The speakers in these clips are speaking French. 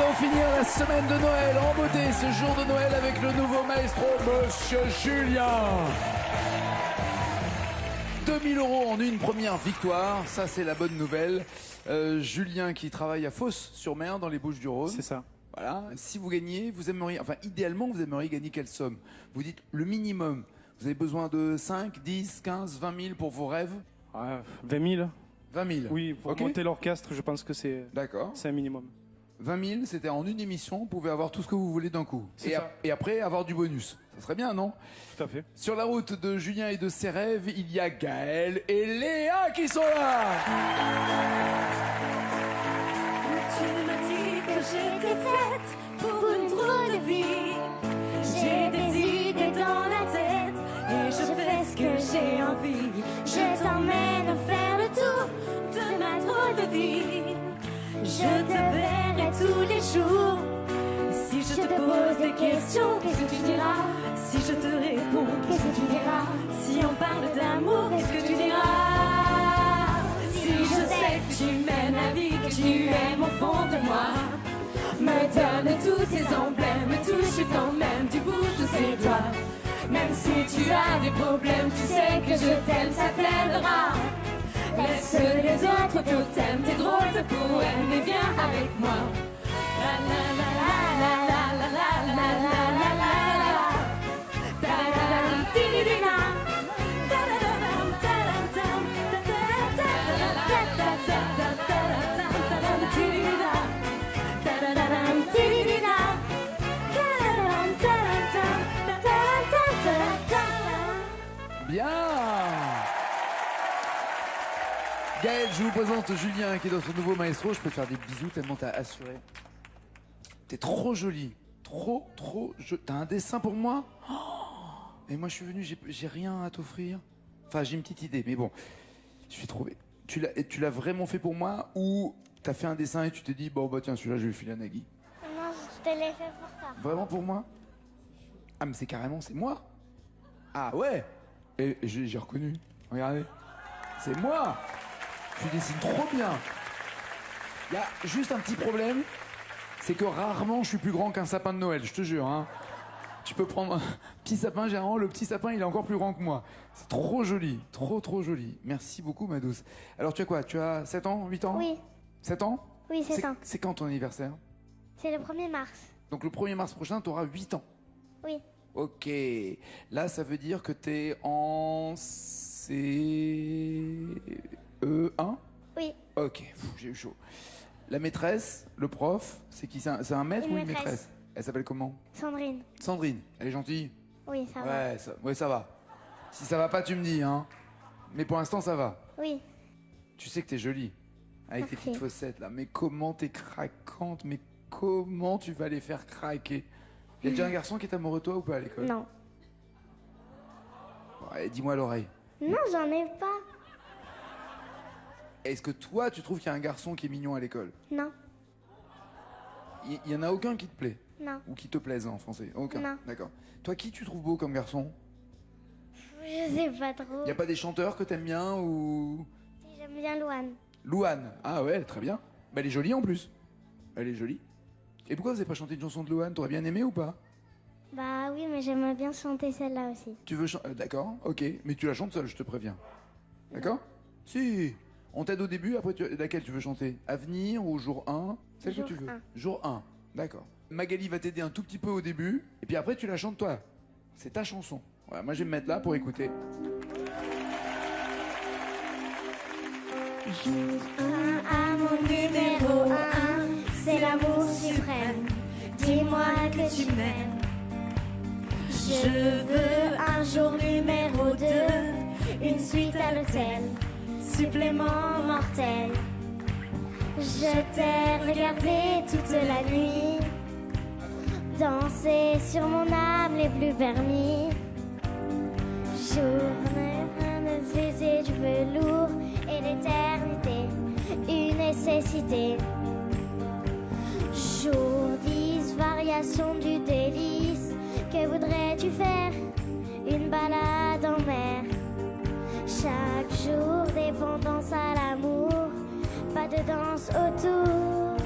allons finir la semaine de Noël en beauté, ce jour de Noël avec le nouveau maestro, Monsieur Julien. 2000 € en une première victoire, ça c'est la bonne nouvelle. Julien qui travaille à Fos-sur-Mer dans les Bouches-du-Rhône. C'est ça. Voilà. Si vous gagnez, vous aimeriez, enfin idéalement vous aimeriez gagner quelle somme? Vous dites le minimum. Vous avez besoin de 5, 10, 15, 20 000 pour vos rêves? 20 000. 20 000. Oui, pour okay. monter l'orchestre, je pense que c'est un minimum. 20 000, c'était en une émission, vous pouvez avoir tout ce que vous voulez d'un coup. Et après, avoir du bonus. Ça serait bien, non? Tout à fait. Sur la route de Julien et de ses rêves, il y a Gaël et Léa qui sont là. Tu m'as dit que j'étais faite pour une drôle de vie. J'ai des idées dans la tête et je fais ce que j'ai envie. Je t'emmène faire le tour de ma drôle de vie. Je te verrai tous les jours. Si je te pose des questions, qu'est-ce que tu diras? Si je te réponds, qu'est-ce que tu diras? Si on parle d'amour, qu'est-ce que tu diras? Si je sais que tu m'aimes la vie, que tu aimes au fond de moi, me donne tous tes emblèmes, me touche quand même du bout de ses doigts. Même si tu as des problèmes, tu sais que je t'aime, ça t'aidera. Laisse les autres totems, tes drôles de poèmes, et viens avec moi. La la la la la la la la la la la la. Ta da dam ti di di na. Ta da dam ta dam tam. Ta ta ta ta ta ta ta ta dam ti di di na. Ta da dam ti di di na. Ta da dam ta dam tam. Ta ta ta ta ta. Bien. Gaël, je vous présente Julien qui est notre nouveau maestro. Je peux te faire des bisous tellement t'as assuré. T'es trop jolie. Trop jolie. T'as un dessin pour moi? Oh, et moi je suis venu, j'ai rien à t'offrir. Enfin j'ai une petite idée, mais bon. Je vais trouver. Tu l'as vraiment fait pour moi ou t'as fait un dessin et tu t'es dit bon bah tiens celui-là je vais le filer à Nagui? Non, je te l'ai fait pour toi. Vraiment pour moi? Ah mais c'est moi. Ah ouais. Et j'ai reconnu. Regardez. C'est moi. Tu dessines trop bien. Il y a juste un petit problème, c'est que rarement je suis plus grand qu'un sapin de Noël, je te jure. Hein. Tu peux prendre un petit sapin géant, le petit sapin il est encore plus grand que moi. C'est trop joli, trop joli. Merci beaucoup ma douce. Alors tu as quoi? Tu as 7 ans, 8 ans? Oui. 7 ans? Oui, 7 ans. C'est quand ton anniversaire? C'est le 1er mars. Donc le 1er mars prochain, tu auras 8 ans. Oui. Ok. Là, ça veut dire que tu es en CE1? Oui. Ok, j'ai eu chaud. La maîtresse, le prof, c'est qui? C'est un maître ou une maîtresse? Elle s'appelle comment? Sandrine. Sandrine, elle est gentille? Oui, ça va. Ouais, ça va. Si ça va pas, tu me dis, hein. Mais pour l'instant, ça va. Oui. Tu sais que t'es jolie. Avec tes Merci. petites fossettes, là. Mais comment t'es craquante? Mais comment tu vas les faire craquer? Y a déjà un garçon qui est amoureux de toi ou pas à l'école? Non. Ouais, dis-moi à l'oreille. Non, j'en ai pas. Est-ce que toi, tu trouves qu'il y a un garçon qui est mignon à l'école? Non. Il y en a aucun qui te plaît? Non. Ou qui te plaise en français? Aucun? Non. D'accord. Toi, qui tu trouves beau comme garçon? Je sais pas trop. Y a pas des chanteurs que t'aimes bien ou... J'aime bien Louane. Louane. Ah ouais, très bien. Bah, elle est jolie en plus. Elle est jolie. Et pourquoi vous avez pas chanté une chanson de Louane? T'aurais bien aimé ou pas? Bah oui, mais j'aimerais bien chanter celle-là aussi. Tu veux chanter? D'accord, ok. Mais tu la chantes seule, je te préviens. D'accord? Si. On t'aide au début, après laquelle tu veux chanter? Avenir ou jour 1? Celle que tu veux. Jour 1. D'accord. Magali va t'aider un tout petit peu au début, et puis après tu la chantes toi. C'est ta chanson. Voilà, moi je vais me mettre là pour écouter. Jour 1 à mon numéro 1, c'est l'amour suprême. Dis-moi que tu m'aimes. Je veux un jour numéro 2, une suite à l'hôtel, supplément mortel. Je t'ai regardé toute la nuit, danser sur mon âme les plus permis. Journée de zézé du velours et l'éternité, une nécessité. Jour 10, variation du délice. Que voudrais-tu faire? Une balade en mer. Chaque jour, dépendance à l'amour, pas de danse autour.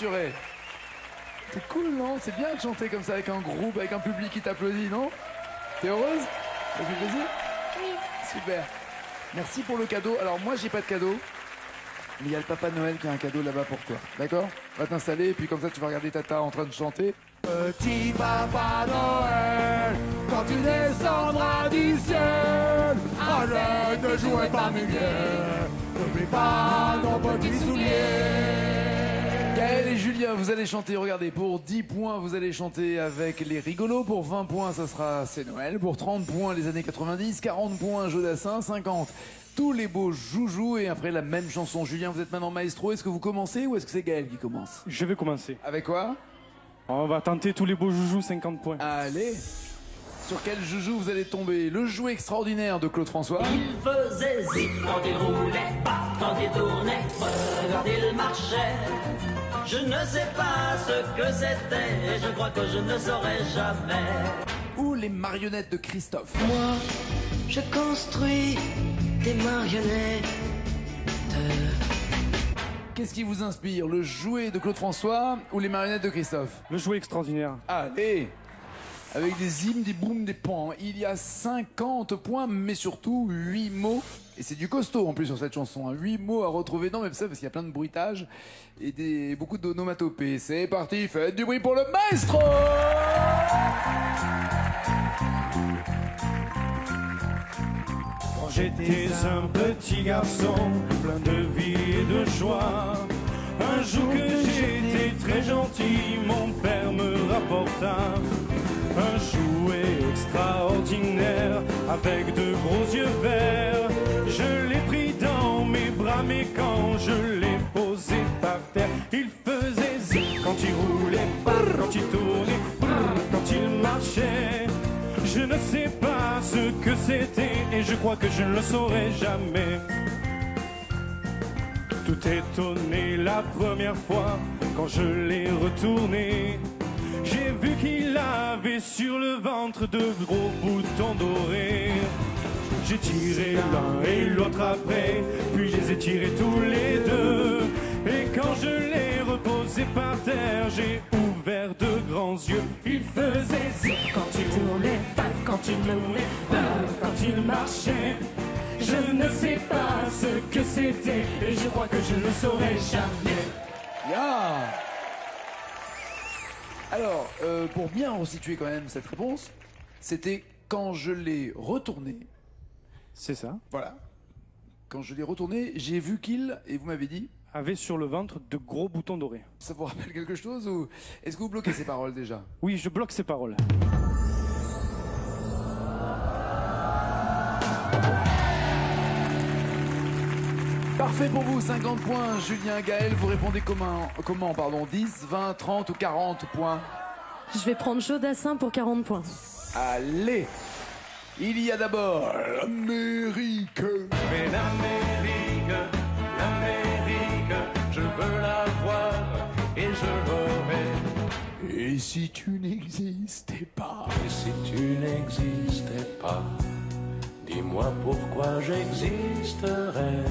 rassuré. C'est cool, non? C'est bien de chanter comme ça avec un groupe, avec un public qui t'applaudit, non? T'es heureuse? Ça fait plaisir? Oui. Super. Merci pour le cadeau. Alors moi, j'ai pas de cadeau. Mais il y a le Papa Noël qui a un cadeau là-bas pour toi. D'accord? Va t'installer et puis comme ça, tu vas regarder Tata en train de chanter. Petit Papa Noël, quand tu descendras du ciel, arrête de jouer parmi miel. N'oublie pas nos petits souliers. Gaël et Julien, vous allez chanter, regardez, pour 10 points, vous allez chanter avec les rigolos. Pour 20 points, ça sera C'est Noël. Pour 30 points, les années 90. 40 points, Jodassin. 50, tous les beaux joujoux. Et après, la même chanson. Julien, vous êtes maintenant maestro. Est-ce que vous commencez ou est-ce que c'est Gaël qui commence? Je vais commencer. Avec quoi? On va tenter tous les beaux joujoux, 50 points. Allez. Sur quel joujou vous allez tomber? Le jouet extraordinaire de Claude François. Il faisait zip quand il roulait, pas quand il tournait, quand il marchait. Je ne sais pas ce que c'était, et je crois que je ne saurais jamais. Ou les marionnettes de Christophe. Moi, je construis des marionnettes. Qu'est-ce qui vous inspire? Le jouet de Claude François ou les marionnettes de Christophe? Le jouet extraordinaire. Allez. Avec des hymnes, des booms, des pans. Il y a 50 points, mais surtout 8 mots. Et c'est du costaud en plus sur cette chanson. 8 mots à retrouver. Non, mais ça, parce qu'il y a plein de bruitages et beaucoup d'onomatopées. C'est parti, faites du bruit pour le maestro! Quand j'étais un petit garçon, plein de vie et de joie, un jour que j'étais très gentil, mon père me rapporta un jouet extraordinaire avec de gros yeux verts. Je l'ai pris dans mes bras, mais quand je l'ai posé par terre, il faisait zip quand il roulait, quand il tournait, quand il marchait. Je ne sais pas ce que c'était et je crois que je ne le saurai jamais. Tout étonné la première fois quand je l'ai retourné, j'ai vu qu'il avait sur le ventre de gros boutons dorés. J'ai tiré l'un et l'autre après, puis je les ai tirés tous les deux. Et quand je l'ai reposé par terre, j'ai ouvert de grands yeux. Il faisait zip quand il tournait, quand il tournait, quand il marchait. Je ne sais pas ce que c'était, et je crois que je ne le saurai jamais. Yeah. Alors, pour bien resituer quand même cette réponse, c'était quand je l'ai retourné. C'est ça. Voilà. Quand je l'ai retourné, j'ai vu qu'il, et vous m'avez dit, avait sur le ventre de gros boutons dorés. ça vous rappelle quelque chose ou est-ce que vous bloquez ces paroles déjà? Oui, je bloque ces paroles. Parfait pour vous, 50 points. Julien, Gaël, vous répondez comment pardon, 10, 20, 30 ou 40 points? Je vais prendre Jodassin pour 40 points. Allez. Il y a d'abord l'Amérique. Mais l'Amérique, je veux la voir et je l'aurai. Et si tu n'existais pas? Et si tu n'existais pas, dis-moi pourquoi j'existerais.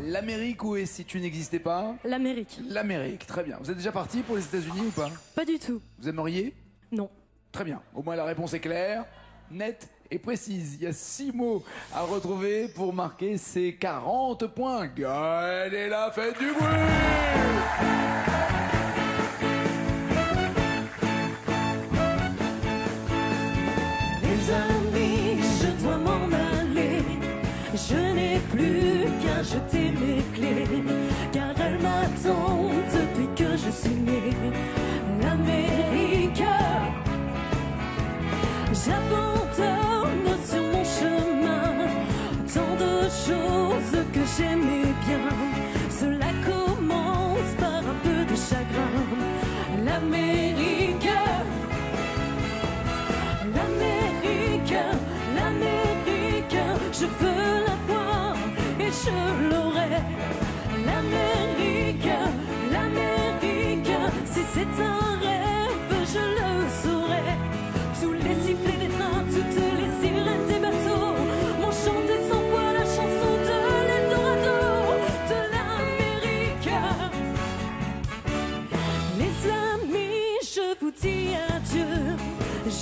L'Amérique ou et si tu n'existais pas? L'Amérique. L'Amérique, très bien. Vous êtes déjà parti pour les États-Unis ou pas? Pas du tout. Vous aimeriez? Non. Très bien. Au moins la réponse est claire, nette et précise. Il y a 6 mots à retrouver pour marquer ces 40 points. Gaël est là, faites du bruit! Les amis, je dois m'en aller. Je n'ai plus qu'à jeter mes clés, car elle m'attend depuis que je suis née. L'Amérique, j'abandonne sur mon chemin tant de choses que j'aimais bien. Cela commence par un peu de chagrin. L'Amérique, l'Amérique, l'Amérique, je veux la voir et je l'aurai. L'Amérique, l'Amérique, si c'est un rêve, je le saurai. Tous les sifflets des trains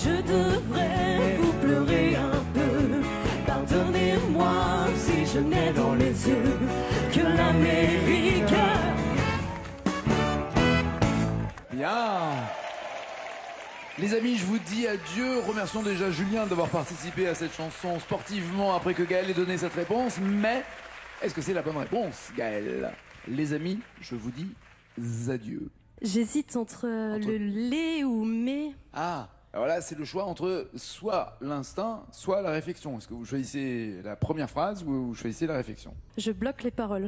je devrais vous pleurer un peu. Pardonnez-moi si je n'ai dans les yeux que l'Amérique. Bien. Les amis, je vous dis adieu. Remercions déjà Julien d'avoir participé à cette chanson sportivement après que Gaël ait donné cette réponse. Mais est-ce que c'est la bonne réponse, Gaël? Les amis, je vous dis adieu. J'hésite entre le lait ou mais. Ah, alors là, c'est le choix entre soit l'instinct, soit la réflexion. Est-ce que vous choisissez la première phrase ou vous choisissez la réflexion? Je bloque les paroles.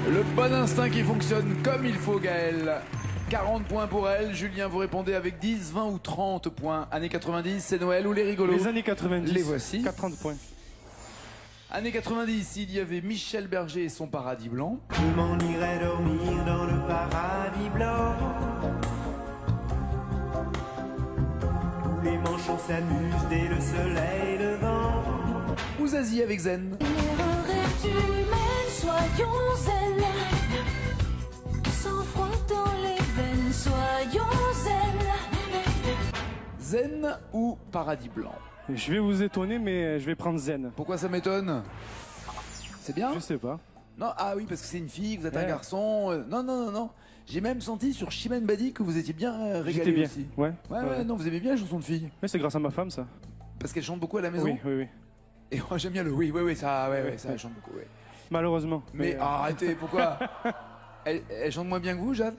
Le bon instinct qui fonctionne comme il faut, Gaël. 40 points pour elle. Julien, vous répondez avec 10, 20 ou 30 points. Années 90, c'est Noël ou les rigolos? Les années 90. Les voici. 30 points. Années 90, il y avait Michel Berger et son Paradis Blanc. Je m'en irai dormir dans le paradis blanc, où les manchots s'amusent dès le soleil levant. Ou Zazie avec Zen. L'erreur est humaine, soyons zen. Sans froid dans les veines, soyons zen. Zen ou Paradis Blanc? Je vais vous étonner, mais je vais prendre Zen. Pourquoi ça m'étonne? C'est bien? Je sais pas. Non, ah oui, parce que c'est une fille, vous êtes un Ouais. garçon. Non, non, non, non. J'ai même senti sur Chimène Badi que vous étiez bien régalé J'étais bien. aussi. Ouais. Ouais, non, vous aimez bien les chansons de filles. Mais c'est grâce à ma femme, ça. Parce qu'elle chante beaucoup à la maison. Oui, oui, oui. Et moi j'aime bien le oui, ça, ça, elle chante beaucoup, ouais. Malheureusement. Mais arrêtez, pourquoi? Elle chante moins bien que vous, Jade?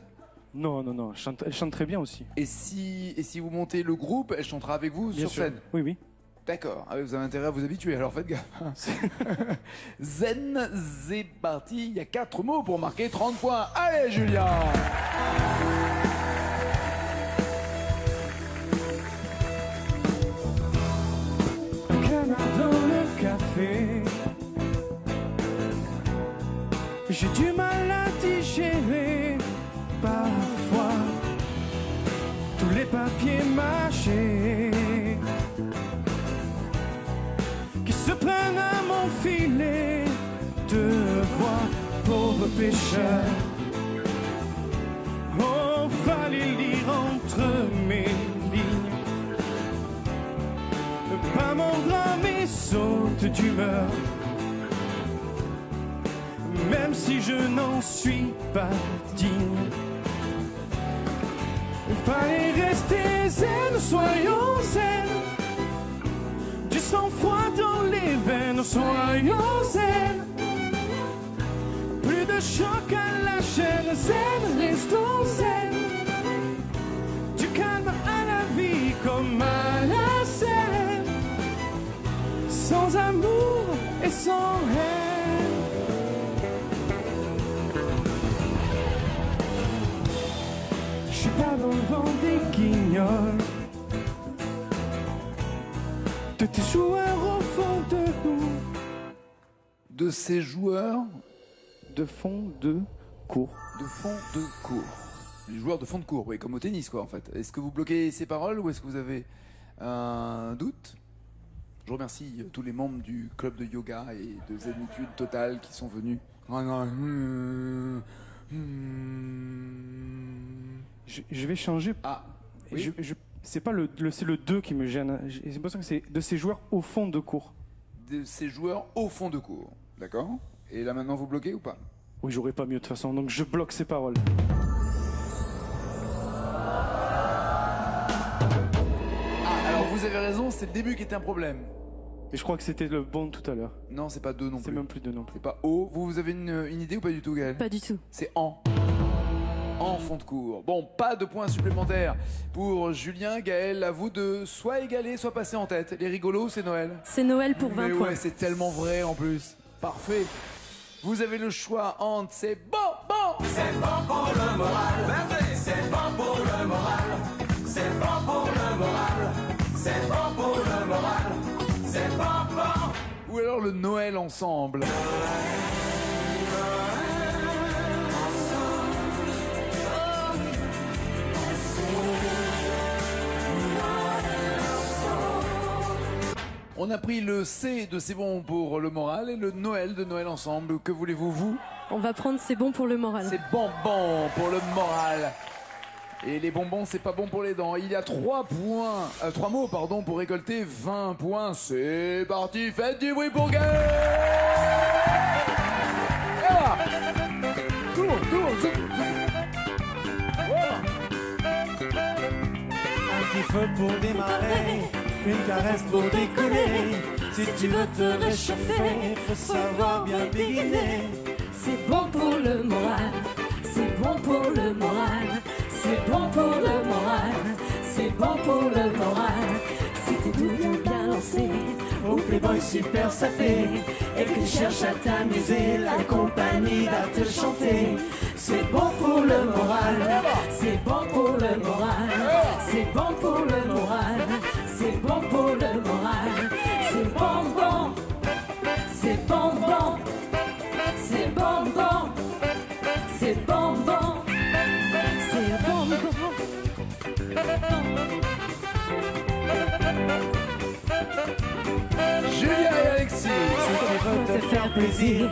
Non, non, non. Elle chante très bien aussi. Et si vous montez le groupe, elle chantera avec vous Bien sur sûr. scène? Oui, oui. D'accord, ah oui, vous avez intérêt à vous habituer, alors faites gaffe. Zen, c'est parti, il y a 4 mots pour marquer 30 points. Allez, Julien! Canard dans le café, j'ai du mal à digérer parfois tous les papiers mâchés qui se prennent à mon filet de voix, pauvre pêcheur. Oh, fallait lire entre mes lignes, pas mon drame et saute d'humeur, même si je n'en suis pas digne. Il fallait rester zen, soyons zen, du sang-froid dans les veines, soyons zen, plus de choc à la chair, zen, restons zen, du calme à la vie comme à la scène, sans amour et sans haine. Je suis pas dans le vent des guignols, de tes joueurs au fond de nous, De ces joueurs de fond de cours. de fond de cours. Les joueurs de fond de cours, oui, comme au tennis, quoi, en fait. Est-ce que vous bloquez ces paroles ou est-ce que vous avez un doute? Je remercie tous les membres du club de yoga et de zénitude totale qui sont venus. Je vais changer. Ah, oui. C'est pas c'est le 2 qui me gêne. J'ai l'impression que c'est de ces joueurs au fond de cours. De ces joueurs au fond de cours. D'accord? Et là maintenant vous bloquez ou pas? Oui, j'aurais pas mieux de toute façon, donc je bloque ces paroles. Ah, alors vous avez raison, c'est le début qui était un problème. Et je crois que c'était le bon tout à l'heure. Non, c'est pas 2 non C'est plus. même plus 2 non plus. C'est pas O. Vous avez une idée ou pas du tout, Gaël? Pas du tout. C'est en. En fond de cours. Bon, pas de points supplémentaires pour Julien, Gaël. À vous de soit égaler, soit passer en tête. Les rigolos, c'est Noël. C'est Noël pour 20 Mais points. ouais, c'est tellement vrai en plus. Parfait. Vous avez le choix entre c'est bon. C'est bon pour le moral. C'est bon pour le moral. C'est bon pour le moral. C'est bon pour le moral. C'est bon. Ou alors le Noël ensemble. On a pris le C de C'est bon pour le moral et le Noël de Noël ensemble. Que voulez-vous, vous? On va prendre C'est bon pour le moral. C'est bonbon pour le moral. Et les bonbons, c'est pas bon pour les dents. Il y a 3 mots pour récolter 20 points. C'est parti, faites du bruit pour Gaël. Et là. Tour, zoom. Un petit feu pour démarrer, une caresse pour décoller. Si tu veux te réchauffer, faut savoir bien béguiner. C'est bon pour le moral, c'est bon pour le moral, c'est bon pour le moral, c'est bon pour le moral. Si t'es tout bien lancé, Au playboy super sapé, et que tu cherches à t'amuser, la compagnie va te chanter. c'est bon pour le moral, c'est bon pour le moral, c'est bon pour le moral, c'est bon pour le moral, c'est bonbon, c'est bonbon, c'est bonbon, c'est bonbon, c'est bonbon. Julien et Alexis. Faut te faire plaisir,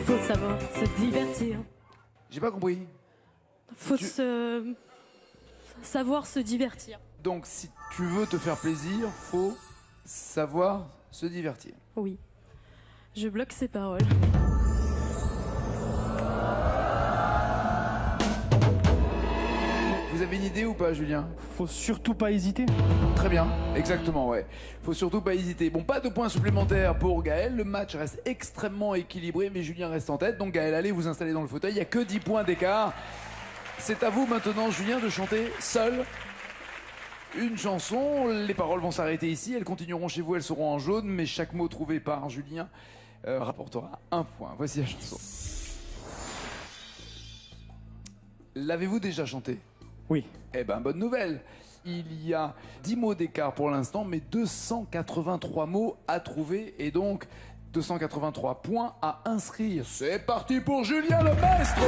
faut savoir se divertir. J'ai pas compris. Faut savoir se divertir. Donc, si tu veux te faire plaisir, faut savoir se divertir. Oui. Je bloque ces paroles. Vous avez une idée ou pas, Julien? Faut surtout pas hésiter. Très bien, exactement, ouais. Faut surtout pas hésiter. Bon, pas de points supplémentaires pour Gaël. Le match reste extrêmement équilibré, mais Julien reste en tête. Donc, Gaël, allez vous installer dans le fauteuil. Il n'y a que 10 points d'écart. C'est à vous maintenant, Julien, de chanter seul une chanson. Les paroles vont s'arrêter ici. Elles continueront chez vous, elles seront en jaune. Mais chaque mot trouvé par Julien rapportera 1 point. Voici la chanson. L'avez-vous déjà chanté? Oui. Eh ben, bonne nouvelle. Il y a 10 mots d'écart pour l'instant, mais 283 mots à trouver et donc 283 points à inscrire. C'est parti pour Julien le maestro.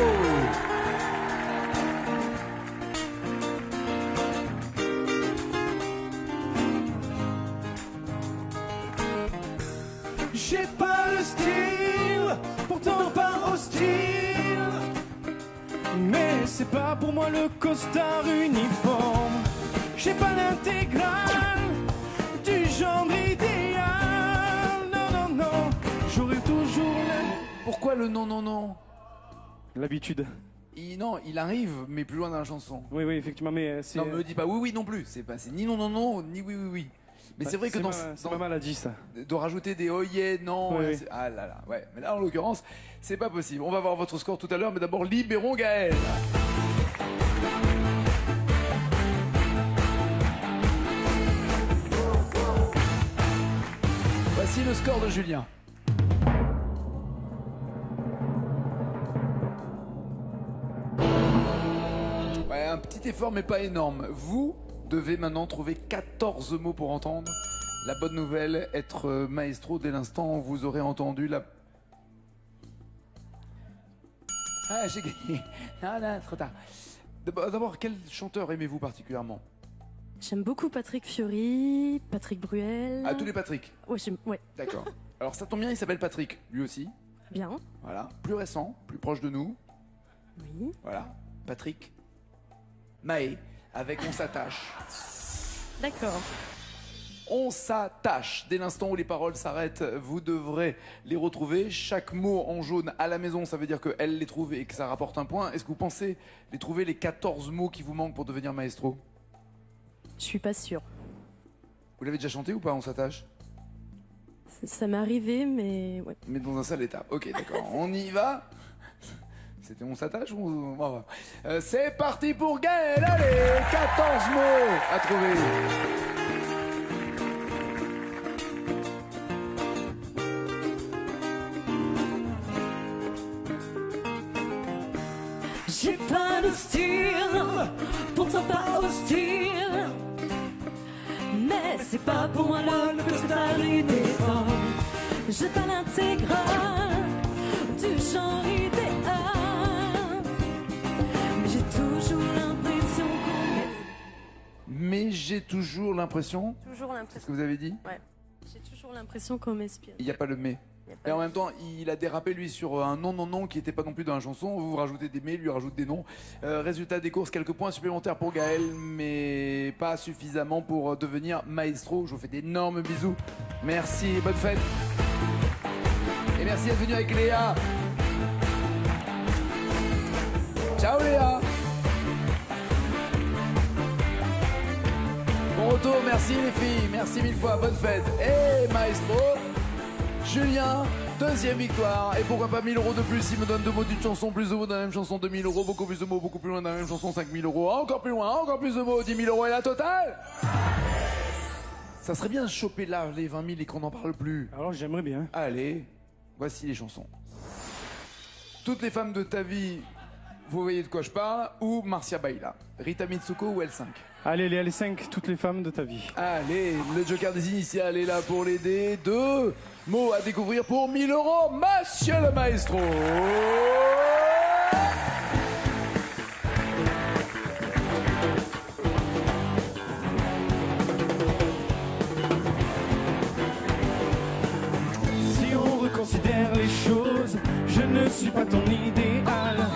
J'ai pas le style, pourtant pas hostile. Mais c'est pas pour moi le costard uniforme. J'ai pas l'intégrale du genre idéal. Non, non, non, j'aurai toujours Pourquoi le non, non, non? L'habitude. Non, il arrive, mais plus loin dans la chanson. Oui, oui, effectivement, mais c'est. Non, me dis pas oui, oui non plus. C'est ni non, non, non, ni oui, oui, oui. Mais c'est vrai que c'est ma maladie, ça. de rajouter des oh yeah, non, Oui, oui. ah là là, ouais. Mais là, en l'occurrence, c'est pas possible. On va voir votre score tout à l'heure, mais d'abord, libérons Gaël. Voici le score de Julien. Ouais, un petit effort, mais pas énorme. Vous devez maintenant trouver 14 mots pour entendre. La bonne nouvelle, être maestro dès l'instant où vous aurez entendu la... Ah, j'ai gagné. Ah là, trop tard. D'abord, quel chanteur aimez-vous particulièrement? J'aime beaucoup Patrick Fiori, Patrick Bruel. Ah, tous les Patrick. Ouais, ouais. D'accord. Alors ça tombe bien, il s'appelle Patrick, lui aussi. Bien. Voilà. Plus récent, plus proche de nous. Oui. Voilà. Patrick. Maé. Avec On s'attache. D'accord. On s'attache. Dès l'instant où les paroles s'arrêtent, vous devrez les retrouver. Chaque mot en jaune à la maison, ça veut dire qu'elle les trouve et que ça rapporte un point. Est-ce que vous pensez les trouver, les 14 mots qui vous manquent pour devenir maestro? Je suis pas sûre. Vous l'avez déjà chanté ou pas, On s'attache? Ça m'est arrivé, mais ouais. Mais dans un seul état. Ok, d'accord. On y va. C'était On s'attache ou c'est parti pour Gaël. Allez, 14 mots à trouver. J'ai pas de style, pourtant pas hostile. Mais c'est pas pour moi le costard uniforme. J'ai pas l'intégrale du genre idéal. Mais j'ai toujours l'impression qu'on est... Mais j'ai toujours l'impression... Toujours C'est ce l'impression. que vous avez dit? Ouais. J'ai toujours l'impression qu'on m'espionne. Il n'y a pas le mais. Et en même temps, il a dérapé lui sur un non qui n'était pas non plus dans la chanson. Vous rajoutez des mais, lui rajoute des noms. Résultat des courses, quelques points supplémentaires pour Gaël, mais pas suffisamment pour devenir maestro. Je vous fais d'énormes bisous. Merci, bonne fête. Et merci d'être venu avec Léa. Ciao Léa. Bon retour, merci les filles, merci mille fois, bonne fête. Et maestro, Julien, deuxième victoire. Et pourquoi pas 1000 € de plus, il me donne 2 mots d'une chanson, plus de mots dans la même chanson, 2000 €, beaucoup plus de mots, beaucoup plus loin dans la même chanson, 5000 €, encore plus loin, encore plus de mots, 10 000 € et la totale. Ça serait bien de choper là les 20 000 et qu'on n'en parle plus. Alors j'aimerais bien. Allez, voici les chansons. Toutes les femmes de ta vie, vous voyez de quoi je parle, ou Marcia Baila. Rita Mitsuko ou L5. Allez, les L5, toutes les femmes de ta vie. Allez, le joker des initiales est là pour l'aider. 2 mots à découvrir pour 1000 €, monsieur le maestro. Si on reconsidère les choses, je ne suis pas ton idéal.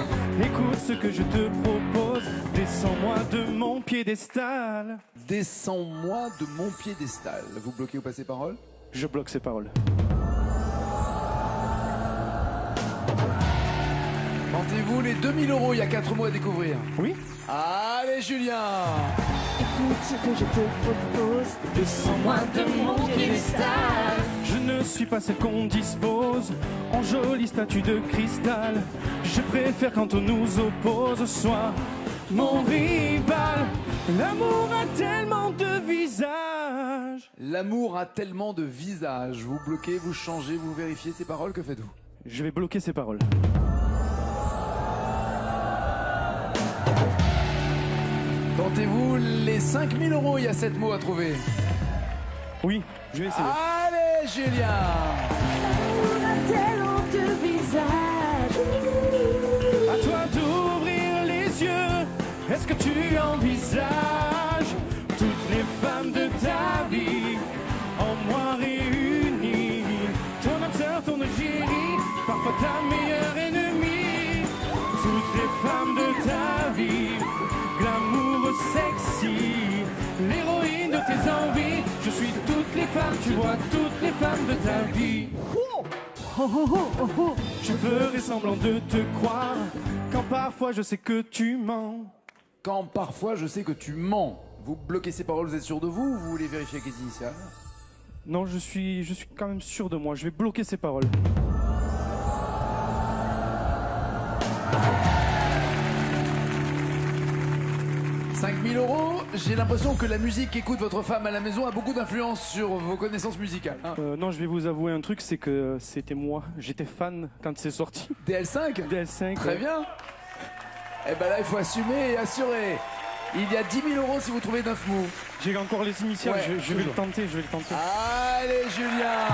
Écoute ce que je te propose, descends-moi de mon piédestal. Descends-moi de mon piédestal. Vous bloquez ou passez parole? Je bloque ces paroles. Tentez-vous les 2000 €, il y a 4 mots à découvrir. Oui. Allez Julien. Écoute ce que je te propose. Descends-moi de mon piédestal. Je ne suis pas celle qu'on dispose en jolie statue de cristal. Je préfère quand on nous oppose, sois mon rival. L'amour a tellement de visages. L'amour a tellement de visages. Vous bloquez, vous changez, vous vérifiez ces paroles, que faites-vous? Je vais bloquer ces paroles. Tentez-vous les 5000 €, il y a 7 mots à trouver. Oui, je vais essayer. Allez Julien. Tellement de visages. À toi d'ouvrir les yeux. Est-ce que tu envisages toutes les femmes de ta vie en moi réunies? Ton âme sœur, ton égérie, parfois ta meilleure ennemie. Toutes les femmes de ta vie, glamour sexy, l'héroïne de tes envies. Je suis toutes les femmes, tu vois, toutes les femmes de ta vie. Je ferai semblant de te croire quand parfois je sais que tu mens. Quand parfois je sais que tu mens. Vous bloquez ces paroles, vous êtes sûr de vous ou vous voulez vérifier avec les initiales? Non, je suis quand même sûr de moi. Je vais bloquer ces paroles. « 5000 €, j'ai l'impression que la musique qu'écoute votre femme à la maison a beaucoup d'influence sur vos connaissances musicales. Hein. Non, je vais vous avouer un truc, c'est que c'était moi. J'étais fan quand c'est sorti. DL5 DL5. Très bien. Eh ben là, il faut assumer et assurer. Il y a 10 000 € si vous trouvez 9 mots. J'ai encore les initiales, Ouais, je vais le tenter, je vais le tenter. Allez, Julien.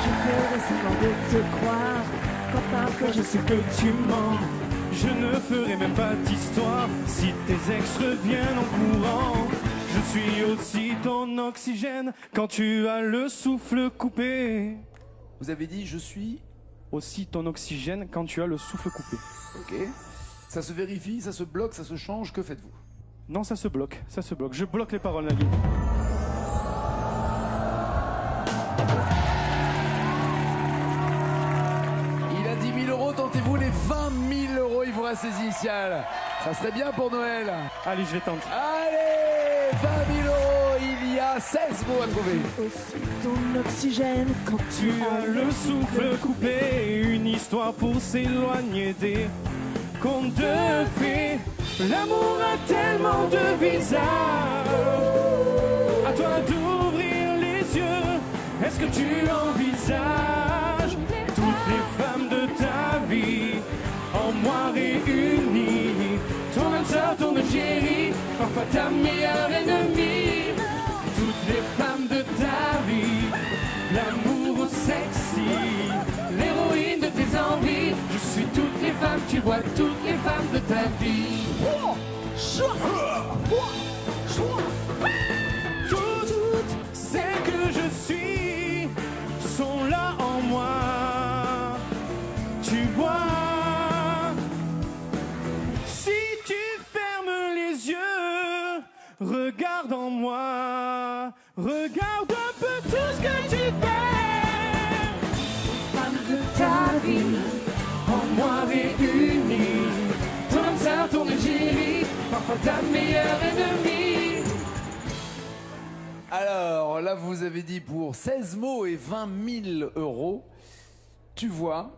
Je ferai semblant de te croire quand parfois je sais que tu mens. Je ne ferai même pas d'histoire si tes ex reviennent en courant. Je suis aussi ton oxygène quand tu as le souffle coupé. Vous avez dit je suis. Aussi ton oxygène quand tu as le souffle coupé. Ok. Ça se vérifie, ça se bloque, ça se change. Que faites-vous? Non, ça se bloque, ça se bloque. Je bloque les paroles, Nagui. Il a 10 000 €, tentez-vous les 20 000 €, il vous reste ses initiales. Ça serait bien pour Noël. Allez, je vais tenter. Allez, 20 000 €, il y a 16 mots à trouver. Aussi ton oxygène quand Tu as le souffle coupé, une histoire pour s'éloigner des contes de fées. L'amour a tellement de visages. À toi d'ouvrir les yeux. Est-ce que tu envisages toutes les femmes de ta vie en moi réunies? Ton âme sœur, ton égérie, parfois ta meilleure ennemie. Toutes les femmes de ta vie, l'amour sexy, l'héroïne de tes envies. Je suis toutes les femmes, tu vois, toutes les femmes de ta vie. Toutes celles que je suis sont là en moi. regarde en moi, regarde un peu tout ce que tu fais. Femme de ta vie, en moi réunie, ton âme sœur, ton égérie, parfois ta meilleure ennemie. Alors, là, vous avez dit pour 16 mots et 20 000 euros. Tu vois,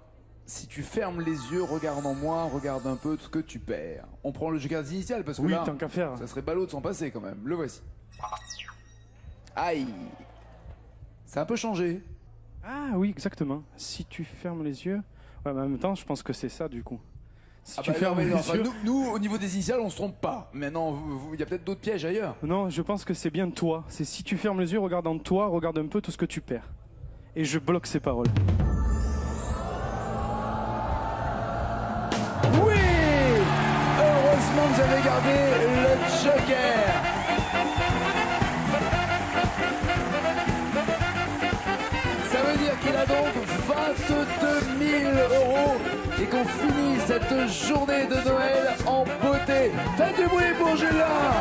si tu fermes les yeux, regarde en moi, regarde un peu tout ce que tu perds. On prend le joker initial parce que Oui, là, tant qu'à faire. ça serait ballot de s'en passer quand même. Le voici. Aïe. Ça a un peu changé. Ah oui, exactement. Si tu fermes les yeux... Ouais, mais en même temps, je pense que c'est ça, du coup. Si Ah tu bah non, fermes mais les non, enfin, yeux... nous, au niveau des initiales, on se trompe pas. Maintenant, il y a peut-être d'autres pièges ailleurs. Non, je pense que c'est bien toi. C'est si tu fermes les yeux, regarde en toi, regarde un peu tout ce que tu perds. Et je bloque ces paroles. Oui! Heureusement que vous avez gardé le joker. Ça veut dire qu'il a donc 22 000 euros et qu'on finit cette journée de Noël en beauté. Faites du bruit pour Julien!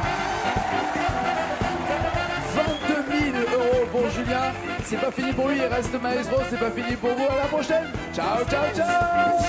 22 000 euros pour Julien. C'est pas fini pour lui, il reste Maestro, c'est pas fini pour vous. À la prochaine. Ciao, ciao, ciao!